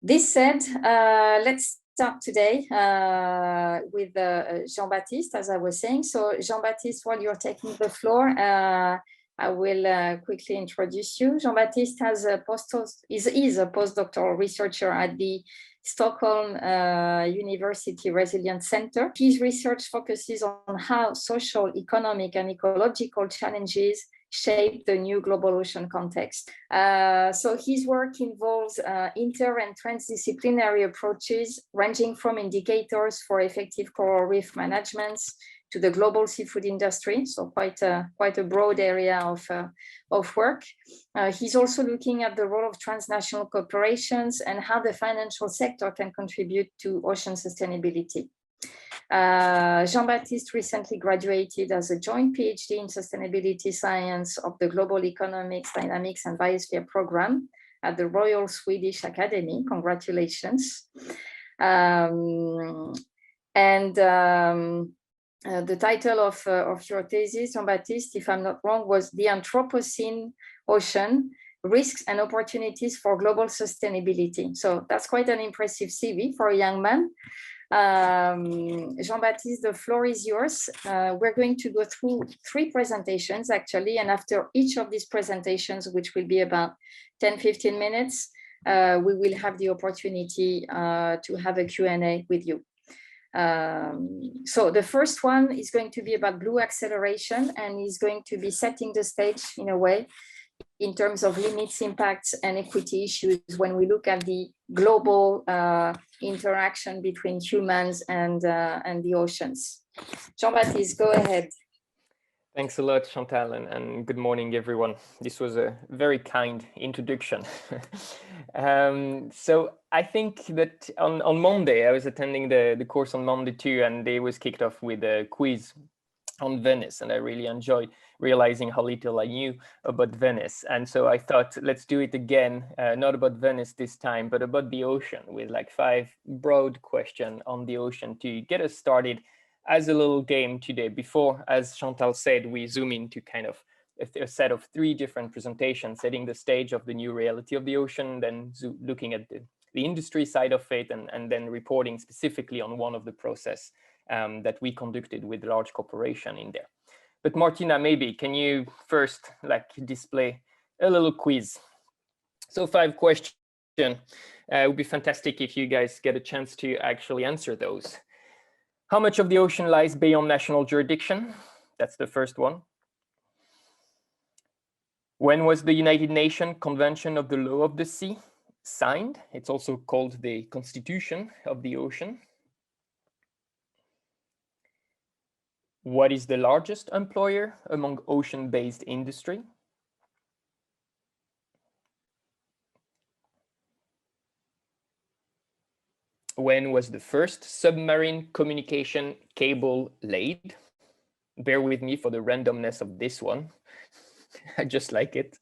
This said, let's start today with Jean-Baptiste, as I was saying. So Jean-Baptiste, while you're taking the floor, I will quickly introduce you. Jean-Baptiste is a postdoctoral researcher at the Stockholm University Resilience Centre. His research focuses on how social, economic, and ecological challenges shape the new global ocean context. So his work involves inter- and transdisciplinary approaches ranging from indicators for effective coral reef management to the global seafood industry, so quite a broad area of work. He's also looking at the role of transnational corporations and how the financial sector can contribute to ocean sustainability. Jean-Baptiste recently graduated as a joint PhD in sustainability science of the Global Economics, Dynamics and Biosphere program at the Royal Swedish Academy. Congratulations. The title of your thesis, Jean-Baptiste, if I'm not wrong, was The Anthropocene Ocean, Risks and Opportunities for Global Sustainability. So that's quite an impressive CV for a young man. Jean-Baptiste, the floor is yours. We're going to go through 3 presentations actually, and after each of these presentations, which will be about 10-15 minutes, we will have the opportunity to have a Q&A with you. So the first one is going to be about blue acceleration and is going to be setting the stage in a way in terms of limits, impacts, and equity issues when we look at the global interaction between humans and the oceans. Jean-Baptiste, go ahead. Thanks a lot, Chantal, and good morning, everyone. This was a very kind introduction. So I think that on Monday, I was attending the course on Monday too, and they was kicked off with a quiz on Venice, and I really enjoyed realizing how little I knew about Venice. And so I thought, let's do it again, not about Venice this time, but about the ocean, with like 5 broad questions on the ocean to get us started as a little game today. Before, as Chantal said, we zoom into kind of a set of 3 different presentations, setting the stage of the new reality of the ocean, then looking at the industry side of it, and then reporting specifically on one of the process that we conducted with large corporation in there. But Martina, maybe can you first display a little quiz? So 5 questions. It would be fantastic if you guys get a chance to actually answer those. How much of the ocean lies beyond national jurisdiction? That's the first one. When was the United Nations Convention of the Law of the Sea signed? It's also called the Constitution of the Ocean. What is the largest employer among ocean-based industry? When was the first submarine communication cable laid? Bear with me for the randomness of this one. I just like it.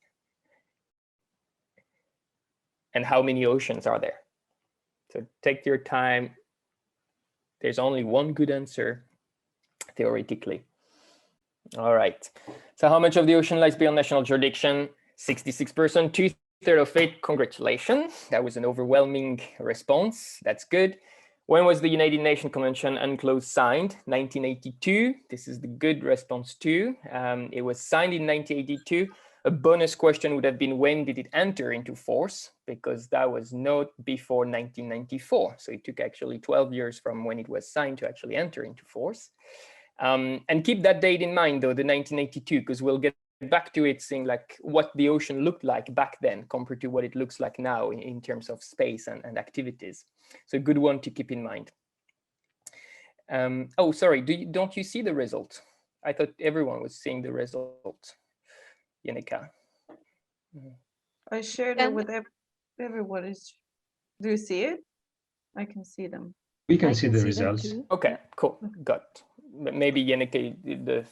And how many oceans are there? So take your time. There's only one good answer, theoretically. All right. So how much of the ocean lies beyond national jurisdiction? 66%, 2/3 of it. Congratulations. That was an overwhelming response. That's good. When was the United Nations Convention UNCLOS signed? 1982. This is the good response too. It was signed in 1982. A bonus question would have been, when did it enter into force? Because that was not before 1994. So it took actually 12 years from when it was signed to actually enter into force. And keep that date in mind, though, the 1982, because we'll get back to it, seeing like what the ocean looked like back then compared to what it looks like now in terms of space and activities. So a good one to keep in mind. Oh, sorry, don't you see the result? I thought everyone was seeing the result. Jenica. I shared it with everyone. Do you see it? I can see them. We can see the results. Okay, cool, got it. Maybe Jenica, the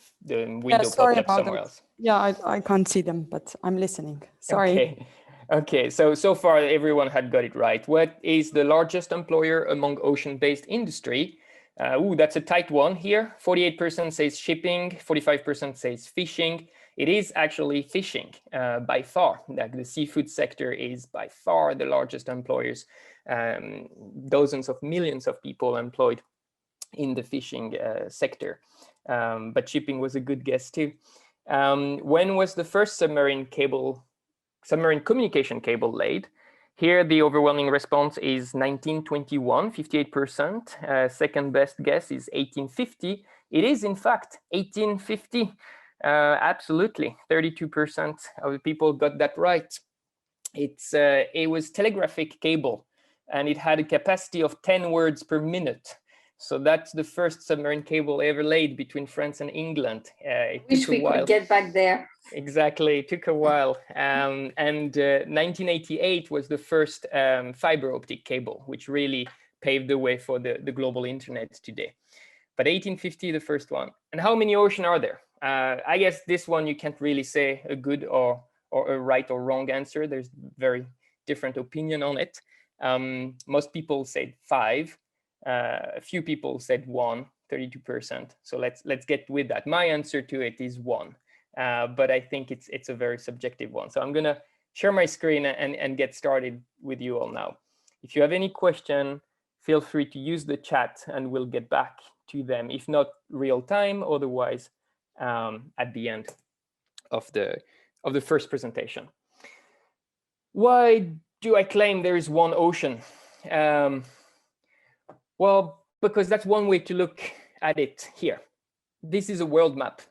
window popped up somewhere else. Yeah, I can't see them, but I'm listening. Sorry. Okay. So far everyone had got it right. What is the largest employer among ocean-based industry? That's a tight one here. 48% says shipping, 45% says fishing. It is actually fishing by far. Like the seafood sector is by far the largest employers dozens of millions of people employed in the fishing sector. But shipping was a good guess too. When was the first submarine communication cable laid? Here, the overwhelming response is 1921, 58%. Second best guess is 1850. It is, in fact, 1850. Absolutely, 32% of the people got that right. It was telegraphic cable, and it had a capacity of 10 words per minute. So that's the first submarine cable ever laid between France and England. Wish we could get back there. Exactly, it took a while. 1988 was the first fiber optic cable, which really paved the way for the global internet today. But 1850, the first one. And how many oceans are there? I guess this one you can't really say a good or a right or wrong answer. There's very different opinion on it. Most people said 5. A few people said 1, 32%. So let's get with that. My answer to it is 1, but I think it's a very subjective one. So I'm gonna share my screen and get started with you all now. If you have any question, feel free to use the chat and we'll get back to them. If not real time, otherwise at the end of the first presentation. Why do I claim there is one ocean? Well, because that's one way to look at it here. This is a world map,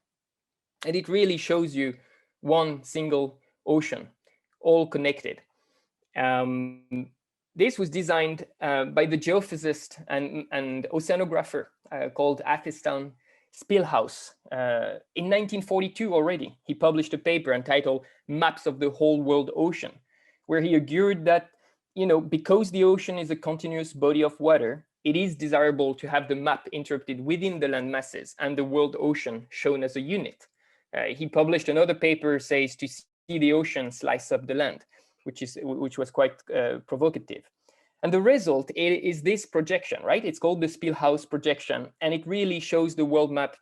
and it really shows you one single ocean, all connected. This was designed by the geophysicist and oceanographer called Athelstan Spielhaus. In 1942 already, he published a paper entitled Maps of the Whole World Ocean, where he argued that, because the ocean is a continuous body of water, it is desirable to have the map interpreted within the land masses and the world ocean shown as a unit. He published another paper says to see the ocean slice up the land, which was quite provocative. And the result is this projection, right? It's called the Spielhaus projection, and it really shows the world map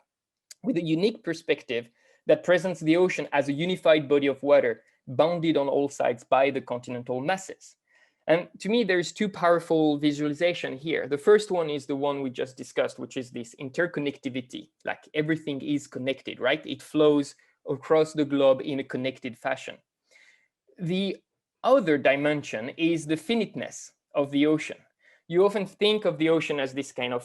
with a unique perspective that presents the ocean as a unified body of water bounded on all sides by the continental masses. And to me, there's two powerful visualization here. The first one is the one we just discussed, which is this interconnectivity, like everything is connected, right? It flows across the globe in a connected fashion. The other dimension is the finiteness of the ocean. You often think of the ocean as this kind of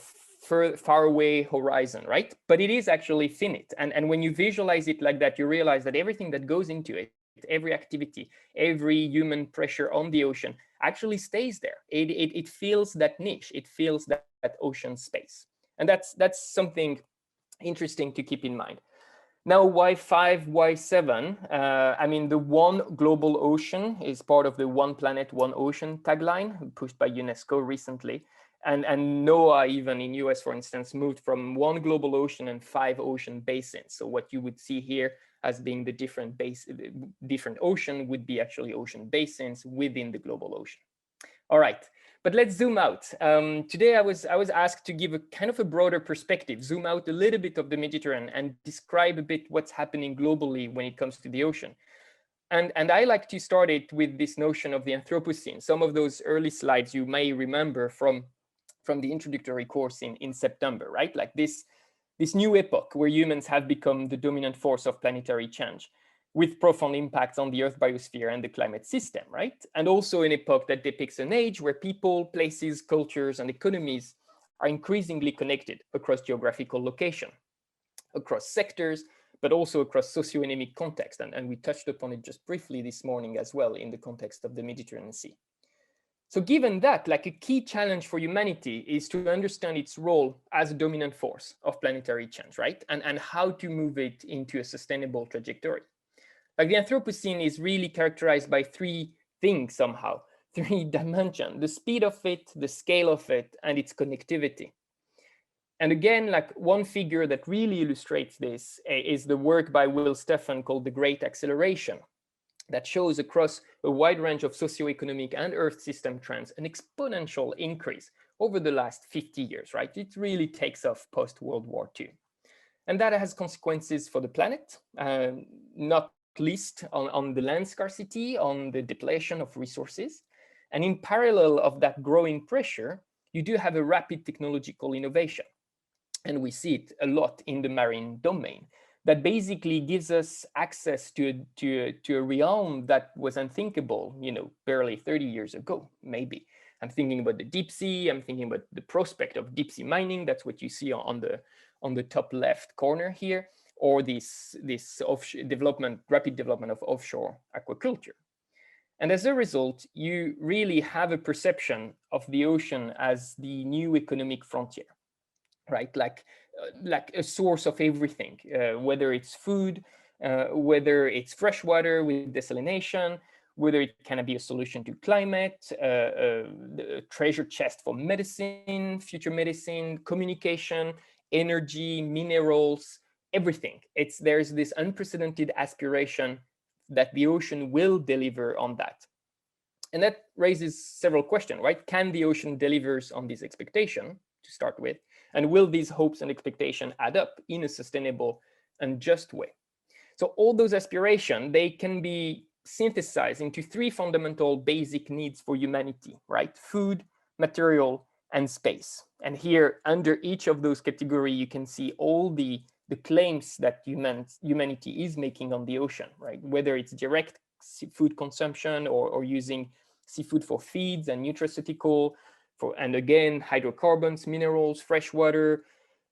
far away horizon, right? But it is actually finite. And when you visualize it like that, you realize that everything that goes into it, every activity, every human pressure on the ocean actually stays there. It feels that niche, it feels that ocean space. And that's something interesting to keep in mind. Now, why 5, why 7? I mean, the one global ocean is part of the One Planet, One Ocean tagline pushed by UNESCO recently. And NOAA, even in US, for instance, moved from one global ocean and 5 ocean basins. So what you would see here as being the different ocean would be actually ocean basins within the global ocean. All right, but let's zoom out. Today I was asked to give a kind of a broader perspective, zoom out a little bit of the Mediterranean and describe a bit what's happening globally when it comes to the ocean. And I like to start it with this notion of the Anthropocene. Some of those early slides you may remember from the introductory course in September, right? Like this new epoch where humans have become the dominant force of planetary change with profound impacts on the Earth biosphere and the climate system, right? And also an epoch that depicts an age where people, places, cultures, and economies are increasingly connected across geographical location, across sectors, but also across socioeconomic context. And we touched upon it just briefly this morning as well in the context of the Mediterranean Sea. So given that, like a key challenge for humanity is to understand its role as a dominant force of planetary change, right? And how to move it into a sustainable trajectory. Like the Anthropocene is really characterized by 3 things somehow, 3 dimensions: the speed of it, the scale of it, and its connectivity. And again, like one figure that really illustrates this is the work by Will Stephan called The Great Acceleration, that shows across a wide range of socioeconomic and Earth system trends an exponential increase over the last 50 years, right? It really takes off post-World War II. And that has consequences for the planet, not least on the land scarcity, on the depletion of resources, And in parallel of that growing pressure, you do have a rapid technological innovation. And we see it a lot in the marine domain that basically gives us access to a realm that was unthinkable, barely 30 years ago, maybe. I'm thinking about the deep sea. I'm thinking about the prospect of deep sea mining. That's what you see on the top left corner here, or this rapid development of offshore aquaculture. And as a result, you really have a perception of the ocean as the new economic frontier, right? Like a source of everything, whether it's food, whether it's fresh water with desalination, whether it can be a solution to climate, a treasure chest for medicine, future medicine, communication, energy, minerals, everything. There's this unprecedented aspiration that the ocean will deliver on that. And that raises several questions, right? Can the ocean deliver on this expectation to start with? And will these hopes and expectations add up in a sustainable and just way? So all those aspirations, they can be synthesized into three fundamental basic needs for humanity, right? Food, material, and space. And here, under each of those categories, you can see all the claims that humanity is making on the ocean, right? Whether it's direct food consumption or using seafood for feeds and nutraceutical, and again, hydrocarbons, minerals, fresh water,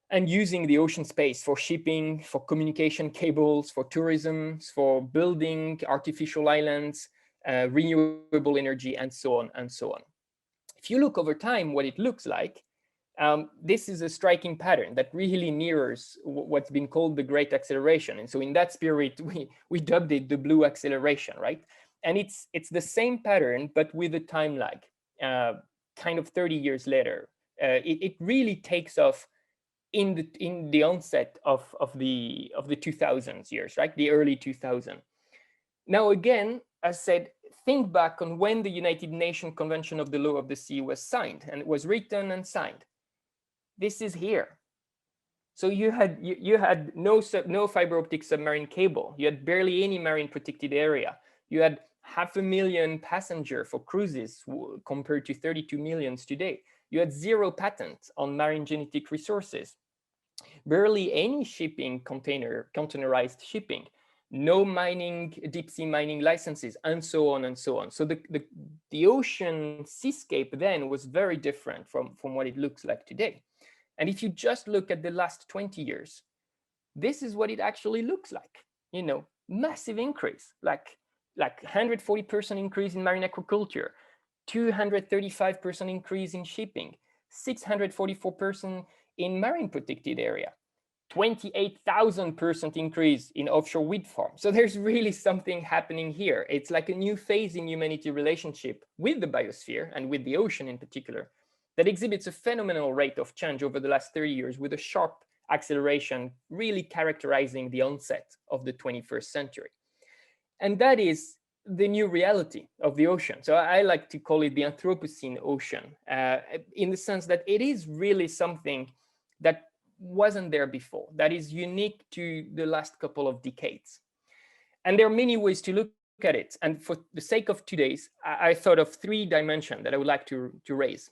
and using the ocean space for shipping, for communication cables, for tourism, for building artificial islands, renewable energy, and so on and so on. If you look over time, what it looks like, this is a striking pattern that really mirrors what's been called the Great Acceleration. And so in that spirit, we dubbed it the Blue Acceleration, right? And it's the same pattern, but with a time lag, kind of 30 years later. It really takes off in the onset of the 2000s years, right? The early 2000s. Now, again, as said, think back on when the United Nations Convention of the Law of the Sea was signed, and it was written and signed. This is here. So you had no fiber optic submarine cable. You had barely any marine protected area. You had 500,000 passengers for cruises compared to 32 million today. You had 0 patents on marine genetic resources. Barely any shipping containerized shipping. No mining, deep sea mining licenses, and so on and so on. So the ocean seascape then was very different from what it looks like today. And if you just look at the last 20 years, this is what it actually looks like. Massive increase, like 140% increase in marine aquaculture, 235% increase in shipping, 644% in marine protected area, 28,000% increase in offshore wind farms. So there's really something happening here. It's like a new phase in humanity relationship with the biosphere and with the ocean in particular that exhibits a phenomenal rate of change over the last 30 years with a sharp acceleration really characterizing the onset of the 21st century. And that is the new reality of the ocean. So I like to call it the Anthropocene ocean, in the sense that it is really something that wasn't there before, that is unique to the last couple of decades. And there are many ways to look at it. And for the sake of today's, I thought of 3 dimensions that I would like to raise.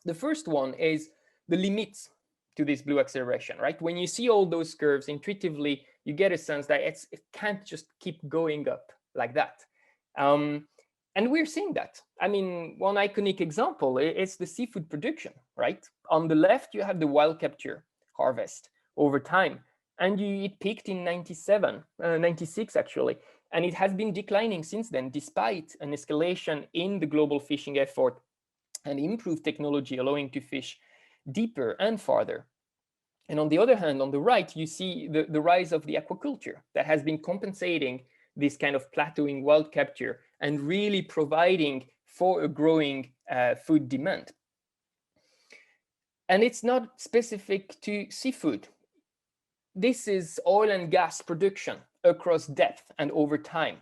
The first one is the limits to this blue acceleration, right? When you see all those curves, intuitively, you get a sense that it can't just keep going up like that. And we're seeing that. I mean, one iconic example is the seafood production, right? On the left, you have the wild capture harvest over time. And it peaked in 96 actually. And it has been declining since then, despite an escalation in the global fishing effort and improved technology allowing to fish deeper and farther. And on the other hand, on the right, you see the rise of the aquaculture that has been compensating this kind of plateauing wild capture and really providing for a growing food demand. And it's not specific to seafood. This is oil and gas production across depth and over time.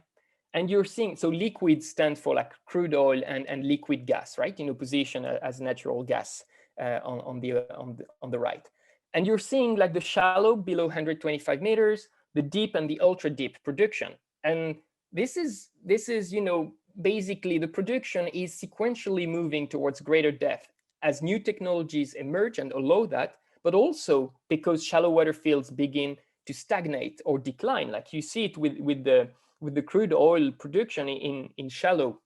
And you're seeing, so liquid stands for like crude oil and liquid gas, right? In opposition as natural gas on the right. And you're seeing like the shallow below 125 meters, the deep and the ultra deep production. And this is basically the production is sequentially moving towards greater depth as new technologies emerge and allow that, but also because shallow water fields begin to stagnate or decline, like you see it with the crude oil production in shallow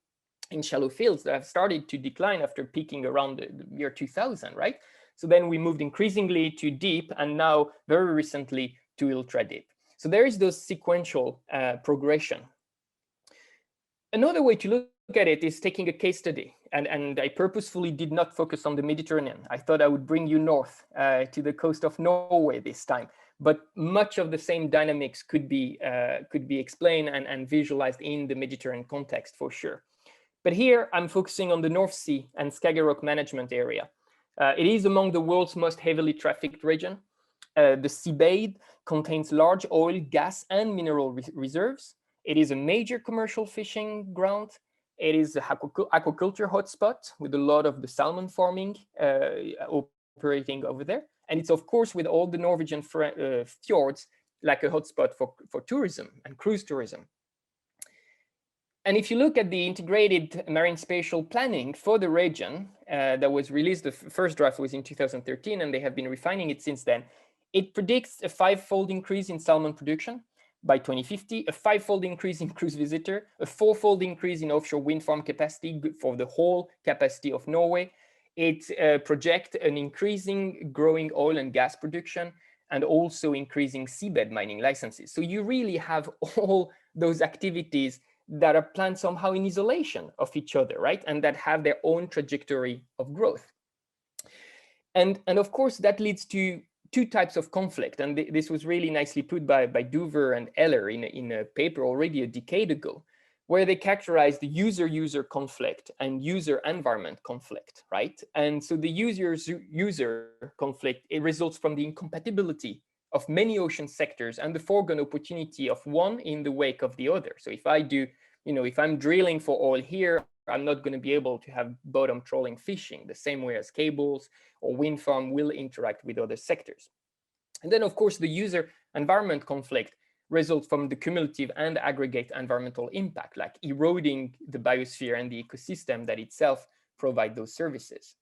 fields that have started to decline after peaking around the year 2000, right? So then we moved increasingly to deep, and now very recently to ultra deep. So there is this sequential progression. Another way to look at it is taking a case study, and I purposefully did not focus on the Mediterranean. I thought I would bring you north to the coast of Norway this time, but much of the same dynamics could be explained and visualized in the Mediterranean context for sure. But here I'm focusing on the North Sea and Skagerrak management area. It is among the world's most heavily trafficked region. The seabed contains large oil, gas, and mineral reserves. It is a major commercial fishing ground. It is an aquaculture hotspot with a lot of the salmon farming operating over there. And it's, of course, with all the Norwegian fjords, like a hotspot for tourism and cruise tourism. And if you look at the integrated marine spatial planning for the region that was released, the first draft was in 2013, and they have been refining it since then. It predicts a 5-fold increase in salmon production by 2050, a 5-fold increase in cruise visitor, a 4-fold increase in offshore wind farm capacity for the whole capacity of Norway. It projects an increasing growing oil and gas production and also increasing seabed mining licenses. So you really have all those activities that are planned somehow in isolation of each other, right? And that have their own trajectory of growth. And of course, that leads to two types of conflict. And this was really nicely put by Jouffray and Eller in a paper already a decade ago, where they characterized the user-user conflict and user-environment conflict, right? And so the user-user conflict, it results from the incompatibility of many ocean sectors and the foregone opportunity of one in the wake of the other. So if I do, if I'm drilling for oil here, I'm not going to be able to have bottom trawling fishing the same way as cables or wind farm will interact with other sectors. And then, of course, the user environment conflict results from the cumulative and aggregate environmental impact, like eroding the biosphere and the ecosystem that itself provide those services.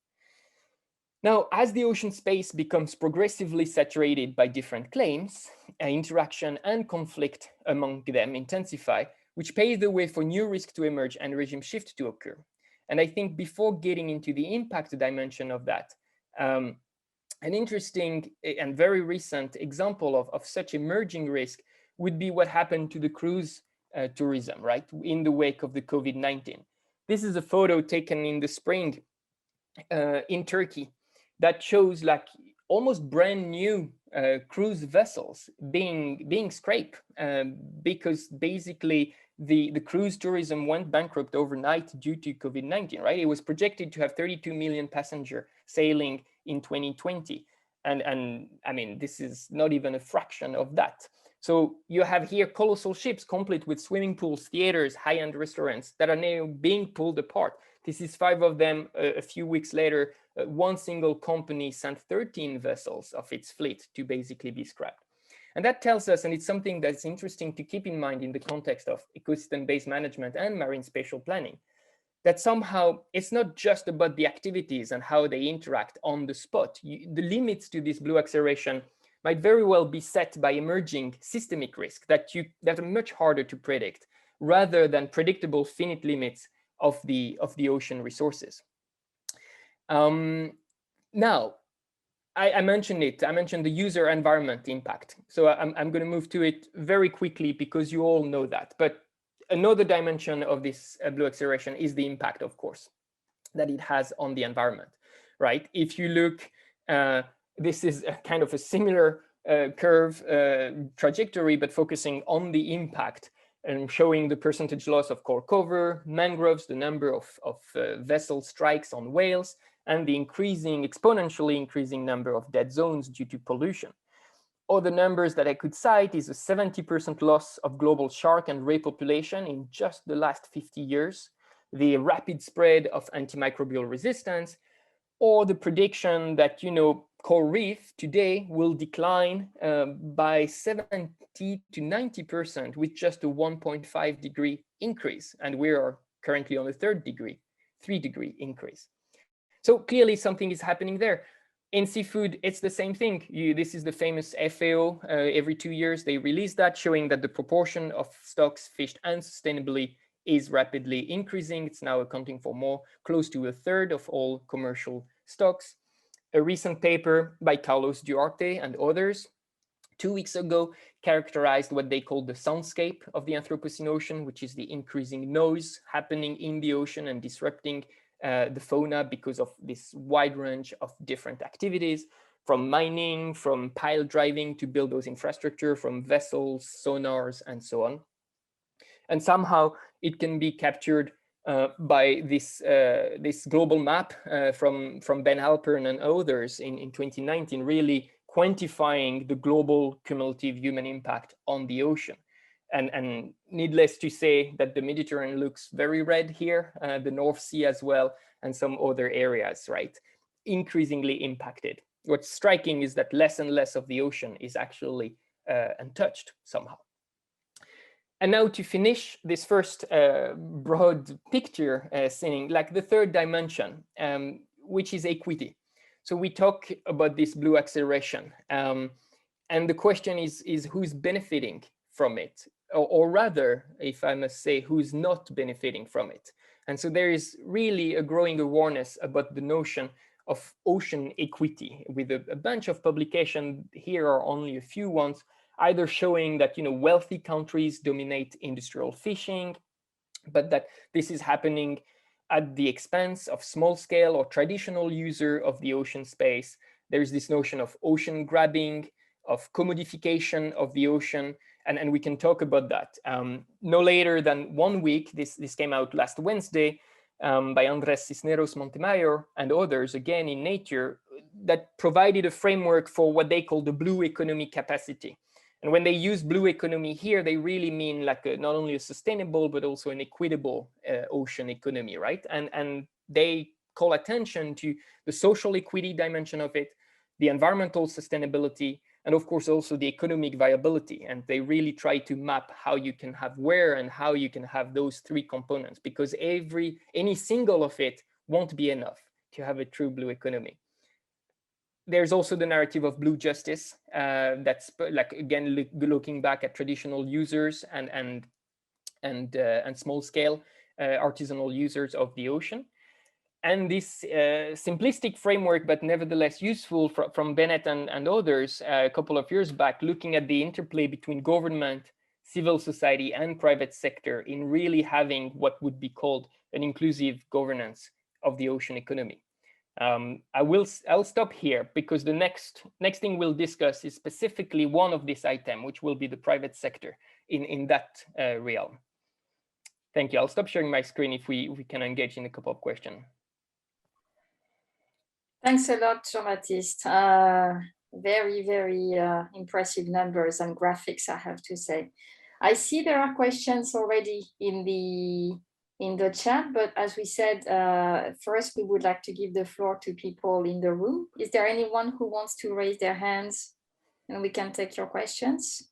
Now, as the ocean space becomes progressively saturated by different claims, interaction and conflict among them intensify, which paves the way for new risks to emerge and regime shift to occur. And I think before getting into the impact dimension of that, an interesting and very recent example of such emerging risk would be what happened to the cruise tourism, right, in the wake of the COVID-19. This is a photo taken in the spring in Turkey that shows like almost brand new cruise vessels being scraped because basically the cruise tourism went bankrupt overnight due to COVID-19, right? It was projected to have 32 million passengers sailing in 2020. And I mean, this is not even a fraction of that. So you have here colossal ships complete with swimming pools, theaters, high-end restaurants that are now being pulled apart. This is 5 of them. A few weeks later, one single company sent 13 vessels of its fleet to basically be scrapped. And that tells us, and it's something that's interesting to keep in mind in the context of ecosystem-based management and marine spatial planning, that somehow it's not just about the activities and how they interact on the spot. The limits to this blue acceleration might very well be set by emerging systemic risk that are much harder to predict, rather than predictable finite limits of the ocean resources. Now, I mentioned it. I mentioned the user environment impact. So I'm going to move to it very quickly because you all know that. But another dimension of this blue acceleration is the impact, of course, that it has on the environment, right? If you look, this is a kind of a similar curve trajectory, but focusing on the impact and showing the percentage loss of core cover, mangroves, the number of vessel strikes on whales, and the exponentially increasing number of dead zones due to pollution. Other numbers that I could cite is a 70% loss of global shark and ray population in just the last 50 years, the rapid spread of antimicrobial resistance, or the prediction that, coral reef today will decline by 70 to 90% with just a 1.5 degree increase. And we are currently on a 3-degree increase. So clearly something is happening there. In seafood, it's the same thing. This is the famous FAO. Every 2 years, they release that, showing that the proportion of stocks fished unsustainably is rapidly increasing. It's now accounting for close to a third of all commercial stocks. A recent paper by Carlos Duarte and others 2 weeks ago characterized what they call the soundscape of the Anthropocene ocean, which is the increasing noise happening in the ocean and disrupting the fauna because of this wide range of different activities, from mining, from pile driving to build those infrastructure, from vessels, sonars, and so on. And somehow it can be captured by this global map from Ben Halpern and others in 2019, really quantifying the global cumulative human impact on the ocean. And needless to say that the Mediterranean looks very red here, the North Sea as well, and some other areas, right? Increasingly impacted. What's striking is that less and less of the ocean is actually untouched somehow. And now to finish this first broad picture, seeing like the third dimension, which is equity. So we talk about this blue acceleration, and the question is who's benefiting from it, or rather, if I must say, who's not benefiting from it. And so there is really a growing awareness about the notion of ocean equity, with a bunch of publications. Here are only a few ones, either showing that wealthy countries dominate industrial fishing, but that this is happening at the expense of small-scale or traditional user of the ocean space. There's this notion of ocean grabbing, of commodification of the ocean, and we can talk about that. No later than 1 week, this came out last Wednesday by Andrés Cisneros Montemayor and others, again in Nature, that provided a framework for what they call the blue economy capacity. And when they use blue economy here, they really mean like not only a sustainable, but also an equitable ocean economy, right? And they call attention to the social equity dimension of it, the environmental sustainability, and of course also the economic viability. And they really try to map how you can have where and how you can have those three components, because any single of it won't be enough to have a true blue economy. There's also the narrative of blue justice, that's like, again, looking back at traditional users and small-scale artisanal users of the ocean. And this simplistic framework, but nevertheless useful, from Bennett and others a couple of years back, looking at the interplay between government, civil society, and private sector in really having what would be called an inclusive governance of the ocean economy. I'll stop here, because the next thing we'll discuss is specifically one of this item, which will be the private sector in that realm. Thank you. I'll stop sharing my screen if we can engage in a couple of questions. Thanks a lot, Jean-Baptiste. Very, very impressive numbers and graphics, I have to say. I see there are questions already in the chat, but as we said, first we would like to give the floor to people in the room. Is there anyone who wants to raise their hands and we can take your questions?